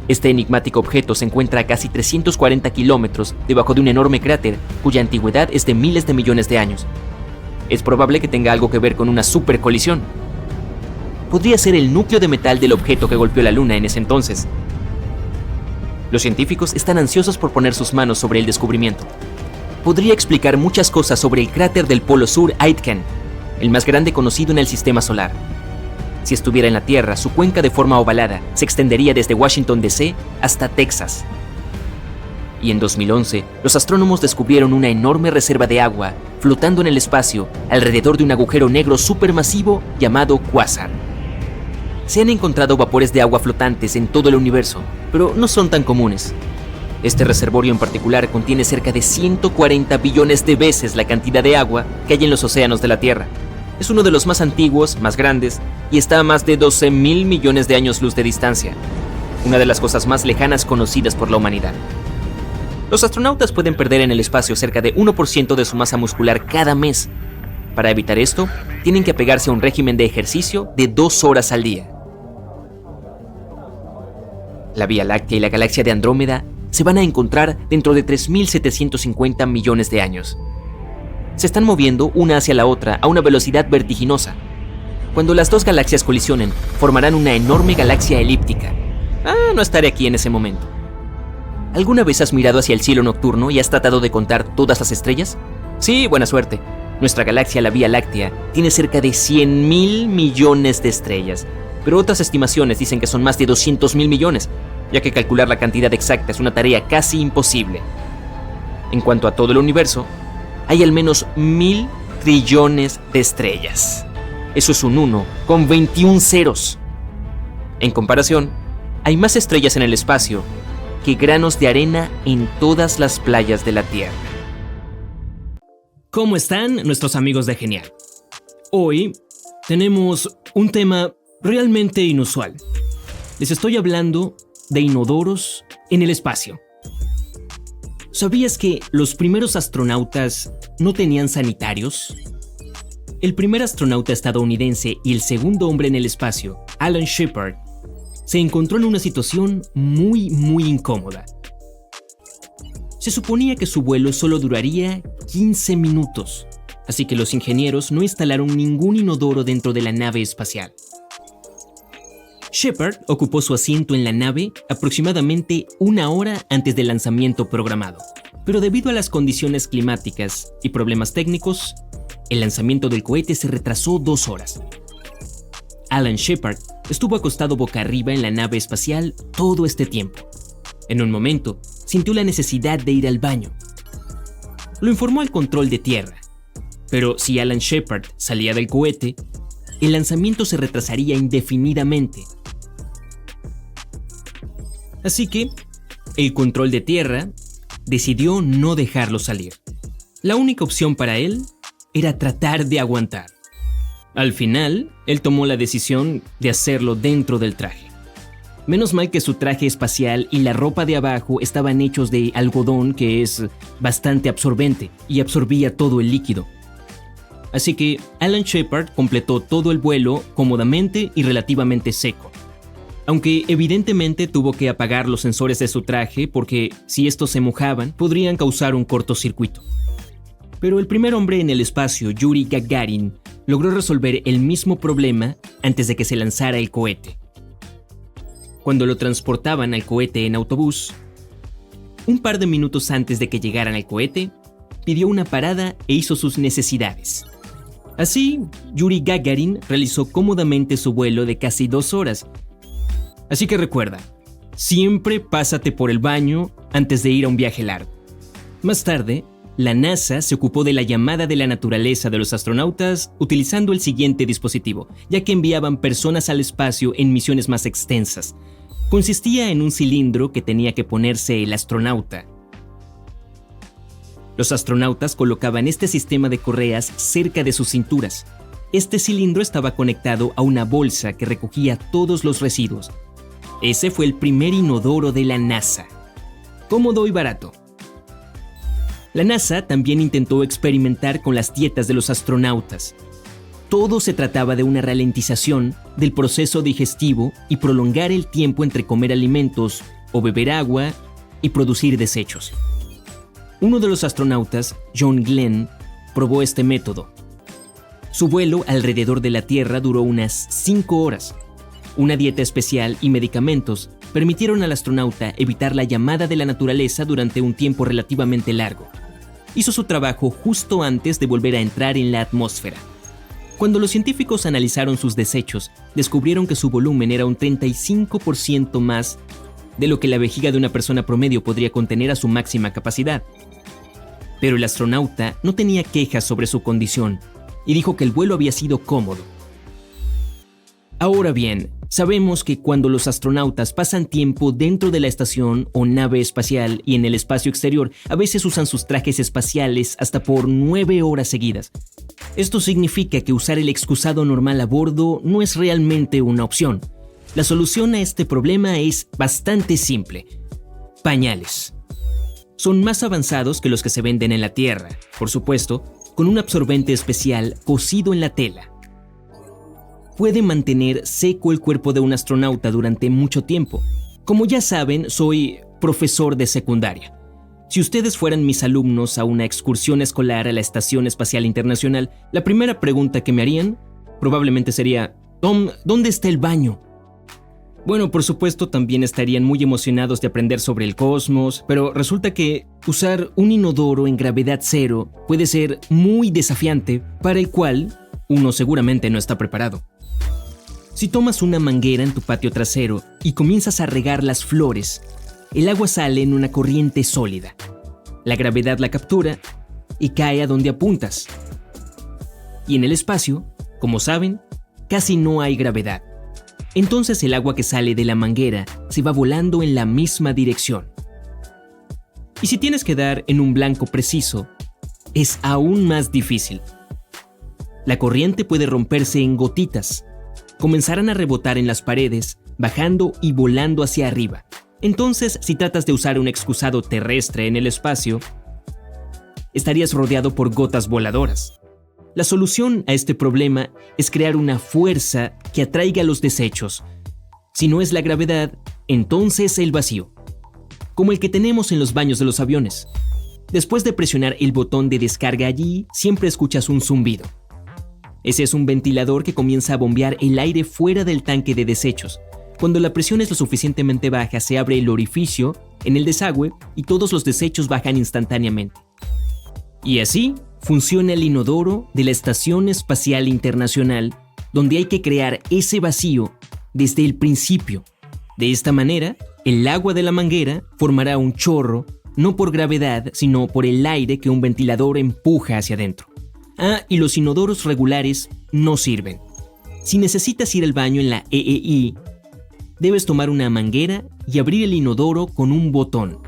Este enigmático objeto se encuentra a casi 340 kilómetros debajo de un enorme cráter cuya antigüedad es de miles de millones de años. Es probable que tenga algo que ver con una supercolisión. Podría ser el núcleo de metal del objeto que golpeó la Luna en ese entonces. Los científicos están ansiosos por poner sus manos sobre el descubrimiento. Podría explicar muchas cosas sobre el cráter del Polo Sur Aitken, el más grande conocido en el sistema solar. Si estuviera en la Tierra, su cuenca de forma ovalada se extendería desde Washington D.C. hasta Texas. Y en 2011, los astrónomos descubrieron una enorme reserva de agua flotando en el espacio alrededor de un agujero negro supermasivo llamado Quasar. Se han encontrado vapores de agua flotantes en todo el universo, pero no son tan comunes. Este reservorio en particular contiene cerca de 140 billones de veces la cantidad de agua que hay en los océanos de la Tierra. Es uno de los más antiguos, más grandes, y está a más de 12.000 millones de años luz de distancia. Una de las cosas más lejanas conocidas por la humanidad. Los astronautas pueden perder en el espacio cerca de 1% de su masa muscular cada mes. Para evitar esto, tienen que apegarse a un régimen de ejercicio de 2 horas al día. La Vía Láctea y la galaxia de Andrómeda se van a encontrar dentro de 3.750 millones de años. Se están moviendo una hacia la otra a una velocidad vertiginosa. Cuando las dos galaxias colisionen, formarán una enorme galaxia elíptica. No estaré aquí en ese momento. ¿Alguna vez has mirado hacia el cielo nocturno y has tratado de contar todas las estrellas? Sí, buena suerte. Nuestra galaxia, la Vía Láctea, tiene cerca de 100.000 millones de estrellas, pero otras estimaciones dicen que son más de 200.000 millones, ya que calcular la cantidad exacta es una tarea casi imposible. En cuanto a todo el universo, hay al menos 1.000 trillones de estrellas. Eso es un 1 con 21 ceros. En comparación, hay más estrellas en el espacio que granos de arena en todas las playas de la Tierra.
¿Cómo están nuestros amigos de Genial? Hoy tenemos un tema realmente inusual. Les estoy hablando de inodoros en el espacio. ¿Sabías que los primeros astronautas no tenían sanitarios? El primer astronauta estadounidense y el segundo hombre en el espacio, Alan Shepard, se encontró en una situación muy incómoda. Se suponía que su vuelo solo duraría 15 minutos, así que los ingenieros no instalaron ningún inodoro dentro de la nave espacial. Shepard ocupó su asiento en la nave aproximadamente 1 hora antes del lanzamiento programado, pero debido a las condiciones climáticas y problemas técnicos, el lanzamiento del cohete se retrasó 2 horas. Alan Shepard estuvo acostado boca arriba en la nave espacial todo este tiempo. En un momento, sintió la necesidad de ir al baño. Lo informó al control de tierra, pero si Alan Shepard salía del cohete, el lanzamiento se retrasaría indefinidamente. Así que, el control de tierra decidió no dejarlo salir. La única opción para él era tratar de aguantar. Al final, él tomó la decisión de hacerlo dentro del traje. Menos mal que su traje espacial y la ropa de abajo estaban hechos de algodón, que es bastante absorbente y absorbía todo el líquido. Así que Alan Shepard completó todo el vuelo cómodamente y relativamente seco. Aunque evidentemente tuvo que apagar los sensores de su traje porque si estos se mojaban podrían causar un cortocircuito. Pero el primer hombre en el espacio, Yuri Gagarin, logró resolver el mismo problema antes de que se lanzara el cohete. Cuando lo transportaban al cohete en autobús, un par de minutos antes de que llegaran al cohete, pidió una parada e hizo sus necesidades. Así, Yuri Gagarin realizó cómodamente su vuelo de casi 2 horas. Así que recuerda, siempre pásate por el baño antes de ir a un viaje largo. Más tarde, la NASA se ocupó de la llamada de la naturaleza de los astronautas utilizando el siguiente dispositivo, ya que enviaban personas al espacio en misiones más extensas. Consistía en un cilindro que tenía que ponerse el astronauta. Los astronautas colocaban este sistema de correas cerca de sus cinturas. Este cilindro estaba conectado a una bolsa que recogía todos los residuos. Ese fue el primer inodoro de la NASA. Cómodo y barato. La NASA también intentó experimentar con las dietas de los astronautas. Todo se trataba de una ralentización del proceso digestivo y prolongar el tiempo entre comer alimentos o beber agua y producir desechos. Uno de los astronautas, John Glenn, probó este método. Su vuelo alrededor de la Tierra duró unas 5 horas. Una dieta especial y medicamentos permitieron al astronauta evitar la llamada de la naturaleza durante un tiempo relativamente largo. Hizo su trabajo justo antes de volver a entrar en la atmósfera. Cuando los científicos analizaron sus desechos, descubrieron que su volumen era un 35% más de lo que la vejiga de una persona promedio podría contener a su máxima capacidad. Pero el astronauta no tenía quejas sobre su condición y dijo que el vuelo había sido cómodo. Ahora bien, sabemos que cuando los astronautas pasan tiempo dentro de la estación o nave espacial y en el espacio exterior, a veces usan sus trajes espaciales hasta por 9 horas seguidas. Esto significa que usar el excusado normal a bordo no es realmente una opción. La solución a este problema es bastante simple. Pañales. Son más avanzados que los que se venden en la Tierra, por supuesto, con un absorbente especial cosido en la tela. Puede mantener seco el cuerpo de un astronauta durante mucho tiempo. Como ya saben, soy profesor de secundaria. Si ustedes fueran mis alumnos a una excursión escolar a la Estación Espacial Internacional, la primera pregunta que me harían probablemente sería: Tom, ¿dónde está el baño? Bueno, por supuesto, también estarían muy emocionados de aprender sobre el cosmos, pero resulta que usar un inodoro en gravedad cero puede ser muy desafiante, para el cual uno seguramente no está preparado. Si tomas una manguera en tu patio trasero y comienzas a regar las flores, el agua sale en una corriente sólida. La gravedad la captura y cae a donde apuntas. Y en el espacio, como saben, casi no hay gravedad. Entonces el agua que sale de la manguera se va volando en la misma dirección. Y si tienes que dar en un blanco preciso, es aún más difícil. La corriente puede romperse en gotitas. Comenzarán a rebotar en las paredes, bajando y volando hacia arriba. Entonces, si tratas de usar un excusado terrestre en el espacio, estarías rodeado por gotas voladoras. La solución a este problema es crear una fuerza que atraiga los desechos. Si no es la gravedad, entonces el vacío, como el que tenemos en los baños de los aviones. Después de presionar el botón de descarga allí, siempre escuchas un zumbido. Ese es un ventilador que comienza a bombear el aire fuera del tanque de desechos. Cuando la presión es lo suficientemente baja, se abre el orificio en el desagüe y todos los desechos bajan instantáneamente. Y así funciona el inodoro de la Estación Espacial Internacional, donde hay que crear ese vacío desde el principio. De esta manera, el agua de la manguera formará un chorro, no por gravedad, sino por el aire que un ventilador empuja hacia adentro. Y los inodoros regulares no sirven. Si necesitas ir al baño en la EEI, debes tomar una manguera y abrir el inodoro con un botón.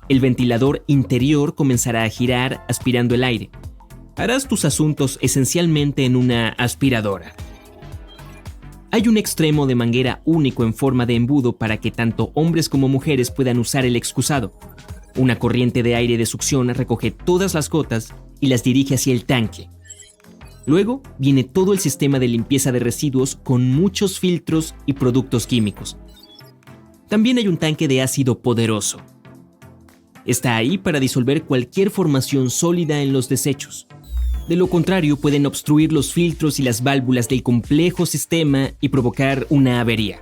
El ventilador interior comenzará a girar aspirando el aire. Harás tus asuntos esencialmente en una aspiradora. Hay un extremo de manguera único en forma de embudo para que tanto hombres como mujeres puedan usar el excusado. Una corriente de aire de succión recoge todas las gotas y las dirige hacia el tanque. Luego viene todo el sistema de limpieza de residuos con muchos filtros y productos químicos. También hay un tanque de ácido poderoso. Está ahí para disolver cualquier formación sólida en los desechos. De lo contrario, pueden obstruir los filtros y las válvulas del complejo sistema y provocar una avería.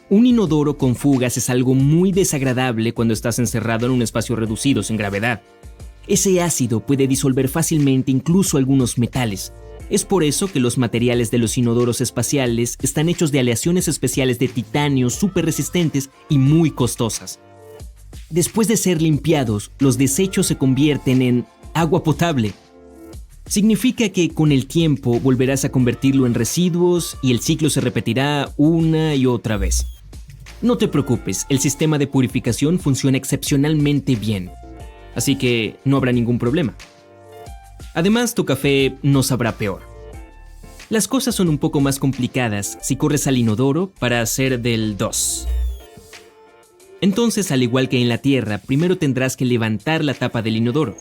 Un inodoro con fugas es algo muy desagradable cuando estás encerrado en un espacio reducido sin gravedad. Ese ácido puede disolver fácilmente incluso algunos metales. Es por eso que los materiales de los inodoros espaciales están hechos de aleaciones especiales de titanio súper resistentes y muy costosas. Después de ser limpiados, los desechos se convierten en agua potable. Significa que con el tiempo volverás a convertirlo en residuos y el ciclo se repetirá una y otra vez. No te preocupes, el sistema de purificación funciona excepcionalmente bien, así que no habrá ningún problema. Además, tu café no sabrá peor. Las cosas son un poco más complicadas si corres al inodoro para hacer del 2. Entonces, al igual que en la Tierra, primero tendrás que levantar la tapa del inodoro.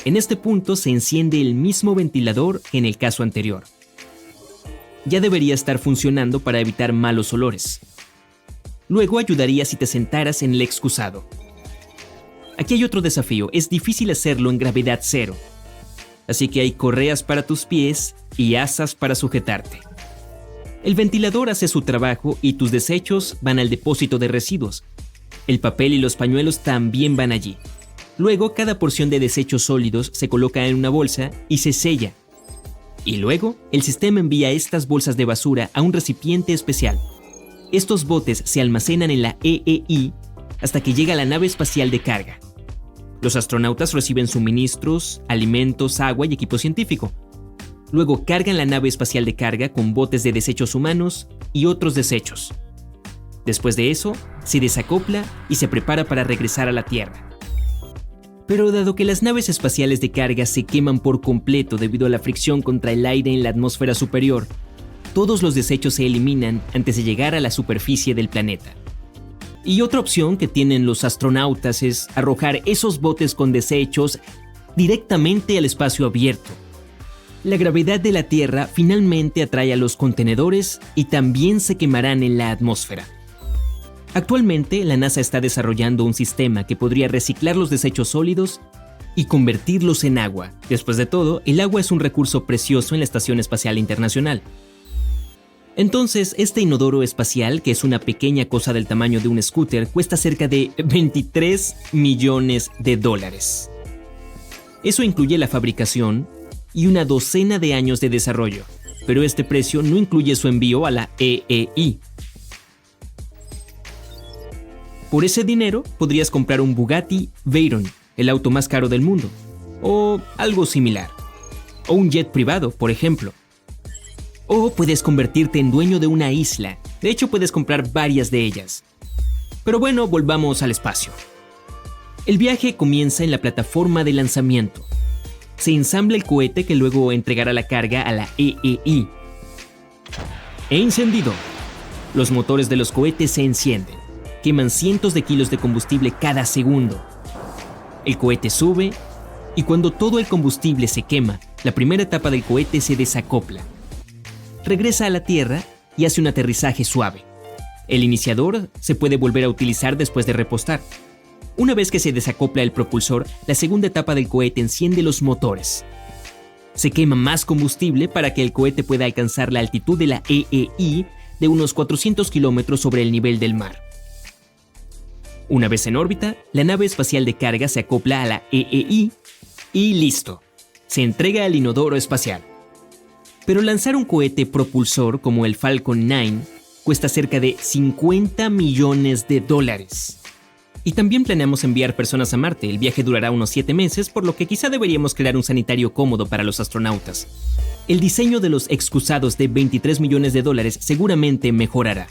En este punto se enciende el mismo ventilador que en el caso anterior. Ya debería estar funcionando para evitar malos olores. Luego ayudaría si te sentaras en el excusado. Aquí hay otro desafío, es difícil hacerlo en gravedad cero. Así que hay correas para tus pies y asas para sujetarte. El ventilador hace su trabajo y tus desechos van al depósito de residuos. El papel y los pañuelos también van allí. Luego, cada porción de desechos sólidos se coloca en una bolsa y se sella. Y luego, el sistema envía estas bolsas de basura a un recipiente especial. Estos botes se almacenan en la EEI hasta que llega la nave espacial de carga. Los astronautas reciben suministros, alimentos, agua y equipo científico. Luego cargan la nave espacial de carga con botes de desechos humanos y otros desechos. Después de eso, se desacopla y se prepara para regresar a la Tierra. Pero dado que las naves espaciales de carga se queman por completo debido a la fricción contra el aire en la atmósfera superior, todos los desechos se eliminan antes de llegar a la superficie del planeta. Y otra opción que tienen los astronautas es arrojar esos botes con desechos directamente al espacio abierto. La gravedad de la Tierra finalmente atrae a los contenedores y también se quemarán en la atmósfera. Actualmente, la NASA está desarrollando un sistema que podría reciclar los desechos sólidos y convertirlos en agua. Después de todo, el agua es un recurso precioso en la Estación Espacial Internacional. Entonces, este inodoro espacial, que es una pequeña cosa del tamaño de un scooter, cuesta cerca de $23 millones. Eso incluye la fabricación y una docena de años de desarrollo, pero este precio no incluye su envío a la EEI. Por ese dinero podrías comprar un Bugatti Veyron, el auto más caro del mundo, o algo similar, o un jet privado, por ejemplo. O puedes convertirte en dueño de una isla, de hecho puedes comprar varias de ellas. Pero bueno, volvamos al espacio. El viaje comienza en la plataforma de lanzamiento. Se ensambla el cohete que luego entregará la carga a la EEI. Encendido. Los motores de los cohetes se encienden. Queman cientos de kilos de combustible cada segundo. El cohete sube y cuando todo el combustible se quema, la primera etapa del cohete se desacopla. Regresa a la Tierra y hace un aterrizaje suave. El iniciador se puede volver a utilizar después de repostar. Una vez que se desacopla el propulsor, la segunda etapa del cohete enciende los motores. Se quema más combustible para que el cohete pueda alcanzar la altitud de la EEI de unos 400 kilómetros sobre el nivel del mar. Una vez en órbita, la nave espacial de carga se acopla a la EEI y listo, se entrega al inodoro espacial. Pero lanzar un cohete propulsor como el Falcon 9 cuesta cerca de $50 millones. Y también planeamos enviar personas a Marte. El viaje durará unos 7 meses, por lo que quizá deberíamos crear un sanitario cómodo para los astronautas. El diseño de los excusados de $23 millones seguramente mejorará.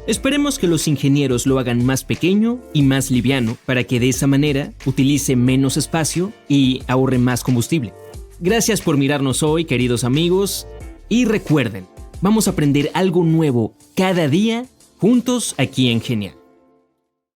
Esperemos que los ingenieros lo hagan más pequeño y más liviano para que de esa manera utilice menos espacio y ahorre más combustible. Gracias por mirarnos hoy, queridos amigos, y recuerden, vamos a aprender algo nuevo cada día juntos aquí en Genial.